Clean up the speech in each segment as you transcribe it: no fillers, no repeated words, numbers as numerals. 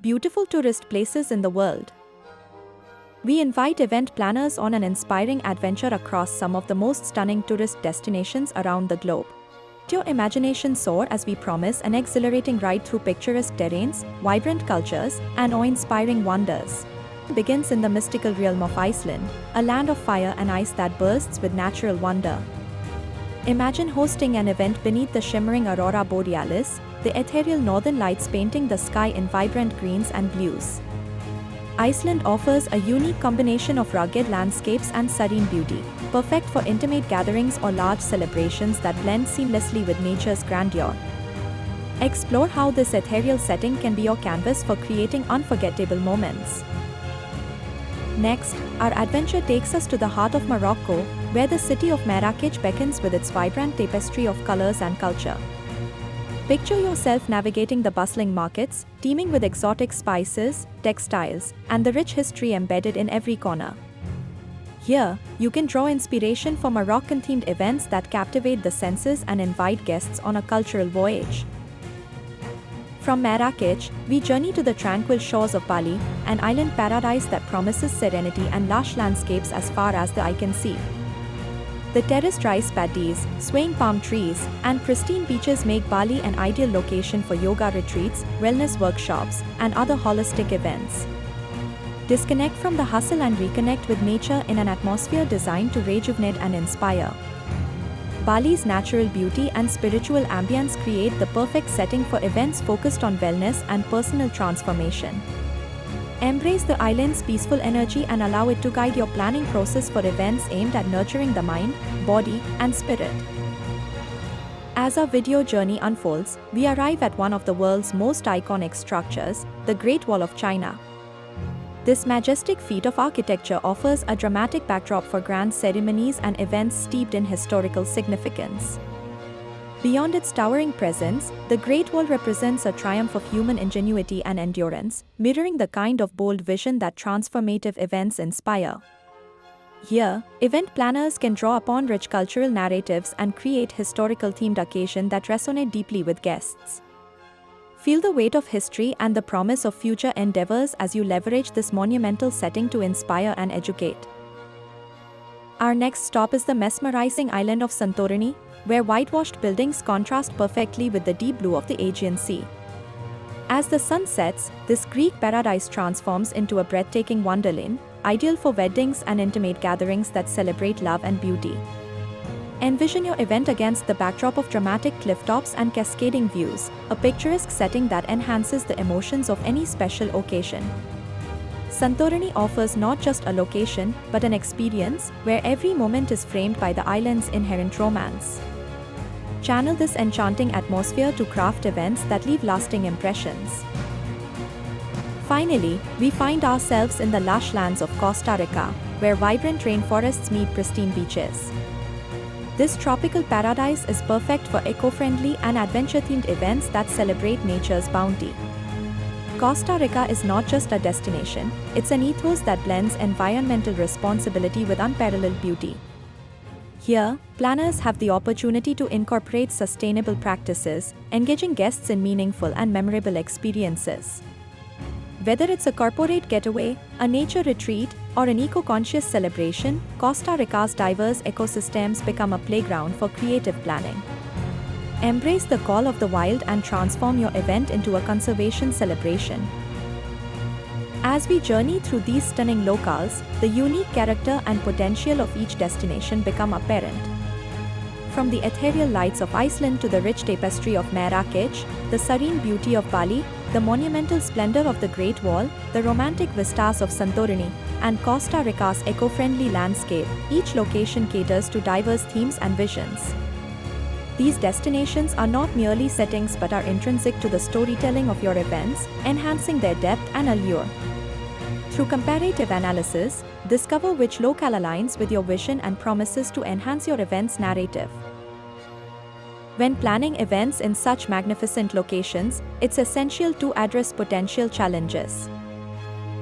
beautiful tourist places in the world. We invite event planners on an inspiring adventure across some of the most stunning tourist destinations around the globe. Let your imagination soar as we promise an exhilarating ride through picturesque terrains, vibrant cultures, and awe-inspiring wonders. It begins in the mystical realm of Iceland, a land of fire and ice that bursts with natural wonder. Imagine hosting an event beneath the shimmering aurora borealis, the ethereal northern lights painting the sky in vibrant greens and blues. Iceland offers a unique combination of rugged landscapes and serene beauty, perfect for intimate gatherings or large celebrations that blend seamlessly with nature's grandeur. Explore how this ethereal setting can be your canvas for creating unforgettable moments. Next, our adventure takes us to the heart of Morocco, where the city of Marrakech beckons with its vibrant tapestry of colors and culture. Picture yourself navigating the bustling markets, teeming with exotic spices, textiles, and the rich history embedded in every corner. Here, you can draw inspiration for Moroccan-themed events that captivate the senses and invite guests on a cultural voyage. From Marrakech, we journey to the tranquil shores of Bali, an island paradise that promises serenity and lush landscapes as far as the eye can see. The terraced rice paddies, swaying palm trees, and pristine beaches make Bali an ideal location for yoga retreats, wellness workshops, and other holistic events. Disconnect from the hustle and reconnect with nature in an atmosphere designed to rejuvenate and inspire. Bali's natural beauty and spiritual ambience create the perfect setting for events focused on wellness and personal transformation. Embrace the island's peaceful energy and allow it to guide your planning process for events aimed at nurturing the mind, body, and spirit. As our video journey unfolds, we arrive at one of the world's most iconic structures, the Great Wall of China. This majestic feat of architecture offers a dramatic backdrop for grand ceremonies and events steeped in historical significance. Beyond its towering presence, the Great Wall represents a triumph of human ingenuity and endurance, mirroring the kind of bold vision that transformative events inspire. Here, event planners can draw upon rich cultural narratives and create historical-themed occasions that resonate deeply with guests. Feel the weight of history and the promise of future endeavors as you leverage this monumental setting to inspire and educate. Our next stop is the mesmerizing island of Santorini, where whitewashed buildings contrast perfectly with the deep blue of the Aegean Sea. As the sun sets, this Greek paradise transforms into a breathtaking wonderland, ideal for weddings and intimate gatherings that celebrate love and beauty. Envision your event against the backdrop of dramatic clifftops and cascading views, a picturesque setting that enhances the emotions of any special occasion. Santorini offers not just a location, but an experience where every moment is framed by the island's inherent romance. Channel this enchanting atmosphere to craft events that leave lasting impressions. Finally, we find ourselves in the lush lands of Costa Rica, where vibrant rainforests meet pristine beaches. This tropical paradise is perfect for eco-friendly and adventure-themed events that celebrate nature's bounty. Costa Rica is not just a destination, it's an ethos that blends environmental responsibility with unparalleled beauty. Here, planners have the opportunity to incorporate sustainable practices, engaging guests in meaningful and memorable experiences. Whether it's a corporate getaway, a nature retreat, or an eco-conscious celebration, Costa Rica's diverse ecosystems become a playground for creative planning. Embrace the call of the wild and transform your event into a conservation celebration. As we journey through these stunning locales, the unique character and potential of each destination become apparent. From the ethereal lights of Iceland to the rich tapestry of Marrakech, the serene beauty of Bali, the monumental splendor of the Great Wall, the romantic vistas of Santorini, and Costa Rica's eco-friendly landscape, each location caters to diverse themes and visions. These destinations are not merely settings but are intrinsic to the storytelling of your events, enhancing their depth and allure. Through comparative analysis, discover which locale aligns with your vision and promises to enhance your event's narrative. When planning events in such magnificent locations, it's essential to address potential challenges.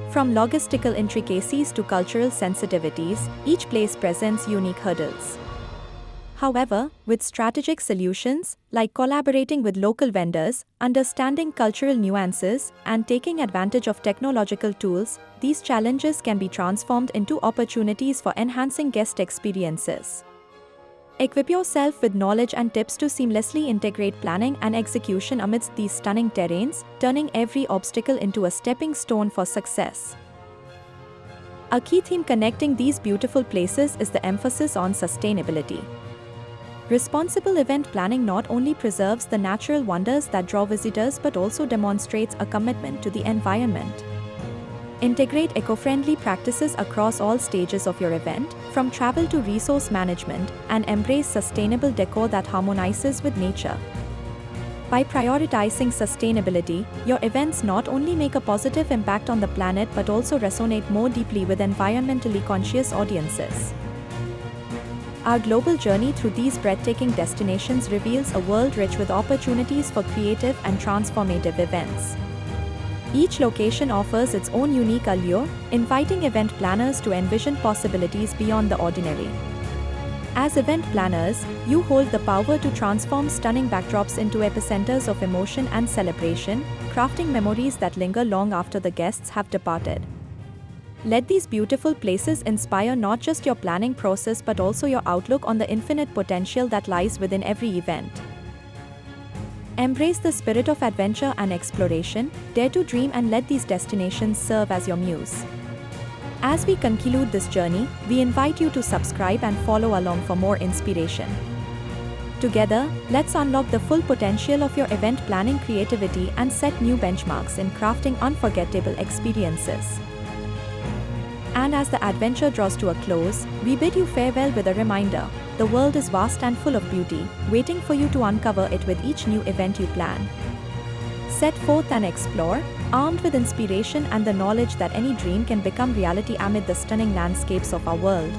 From logistical intricacies to cultural sensitivities, each place presents unique hurdles. However, with strategic solutions, like collaborating with local vendors, understanding cultural nuances, and taking advantage of technological tools, these challenges can be transformed into opportunities for enhancing guest experiences. Equip yourself with knowledge and tips to seamlessly integrate planning and execution amidst these stunning terrains, turning every obstacle into a stepping stone for success. A key theme connecting these beautiful places is the emphasis on sustainability. Responsible event planning not only preserves the natural wonders that draw visitors but also demonstrates a commitment to the environment. Integrate eco-friendly practices across all stages of your event, from travel to resource management, and embrace sustainable decor that harmonizes with nature. By prioritizing sustainability, your events not only make a positive impact on the planet but also resonate more deeply with environmentally conscious audiences. Our global journey through these breathtaking destinations reveals a world rich with opportunities for creative and transformative events. Each location offers its own unique allure, inviting event planners to envision possibilities beyond the ordinary. As event planners, you hold the power to transform stunning backdrops into epicenters of emotion and celebration, crafting memories that linger long after the guests have departed. Let these beautiful places inspire not just your planning process but also your outlook on the infinite potential that lies within every event. Embrace the spirit of adventure and exploration, dare to dream and let these destinations serve as your muse. As we conclude this journey, we invite you to subscribe and follow along for more inspiration. Together, let's unlock the full potential of your event planning creativity and set new benchmarks in crafting unforgettable experiences. And as the adventure draws to a close, we bid you farewell with a reminder: the world is vast and full of beauty, waiting for you to uncover it with each new event you plan. Set forth and explore, armed with inspiration and the knowledge that any dream can become reality amid the stunning landscapes of our world.